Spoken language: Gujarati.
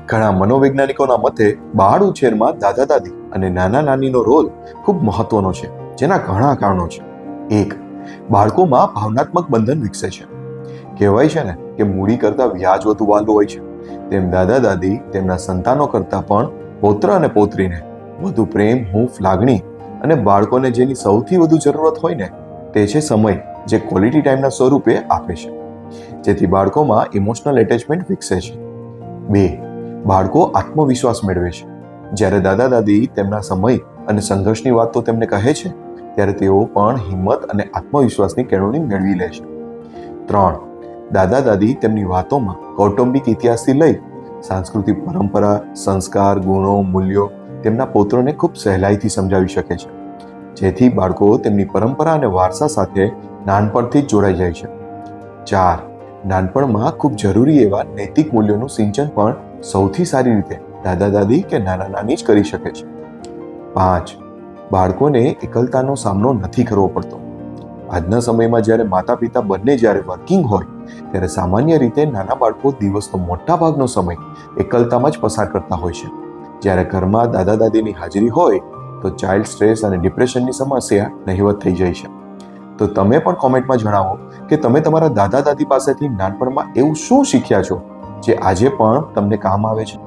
ઘણા મનોવૈજ્ઞાનિકોના મતે બાળ ઉછેરમાં દાદા દાદી અને નાના નાનીનો રોલ ખૂબ મહત્વનો છે, જેના ઘણા કારણો છે. 1. બાળકોમાં ભાવનાત્મક બંધન વિકસે છે. કહેવાય છે ને કે મૂડી કરતા વ્યાજ વધુ વાલું હોય છે, તેમ દાદા દાદી તેમના સંતાનો કરતા પણ પૌત્ર અને પૌત્રીને વધુ પ્રેમ, હૂંફ, લાગણી અને બાળકોને જેની સૌથી વધુ જરૂરત હોય ને તે છે સમય, જે ક્વોલિટી ટાઈમના સ્વરૂપે આપે છે, જેથી બાળકોમાં ઇમોશનલ એટેચમેન્ટ વિકસે છે. 2. બાળકો આત્મવિશ્વાસ મેળવે છે. જ્યારે દાદા દાદી તેમના સમય અને સંઘર્ષની વાત તો તેમને કહે છે, ત્યારે તેઓ પણ હિંમત અને આત્મવિશ્વાસની કેળવણી મેળવી લે છે. 3. દાદા દાદી તેમની વાતોમાં કૌટુંબિક ઇતિહાસથી લઈ સાંસ્કૃતિક પરંપરા, સંસ્કાર, ગુણો, મૂલ્યો તેમના પૌત્રોને ખૂબ સહેલાઈથી સમજાવી શકે છે, જેથી બાળકો તેમની પરંપરા અને વારસા સાથે નાનપણથી જ જોડાઈ જાય છે. 4. નાનપણમાં ખૂબ જરૂરી એવા નૈતિક મૂલ્યોનું સિંચન પણ સૌથી સારી રીતે દાદા દાદી કે નાના નાની જ કરી શકે છે. 5. બાળકોને એકલતાનો સામનો નથી કરવો પડતો. આજના સમયમાં જ્યારે માતા પિતા બંને જ્યારે વર્કિંગ હોય, ત્યારે સામાન્ય રીતે નાના બાળકો દિવસનો મોટા ભાગનો સમય એકલતામાં જ પસાર કરતા હોય છે. જ્યારે ઘરમાં દાદા દાદીની હાજરી હોય તો ચાઇલ્ડ સ્ટ્રેસ અને ડિપ્રેશનની સમસ્યા નહિવત થઈ જાય છે. તો તમે પણ કોમેન્ટમાં જણાવો કે તમે તમારા દાદા દાદી પાસેથી નાનપણમાં એવું શું શીખ્યા છો જે આજે પણ તમને કામ આવે છે.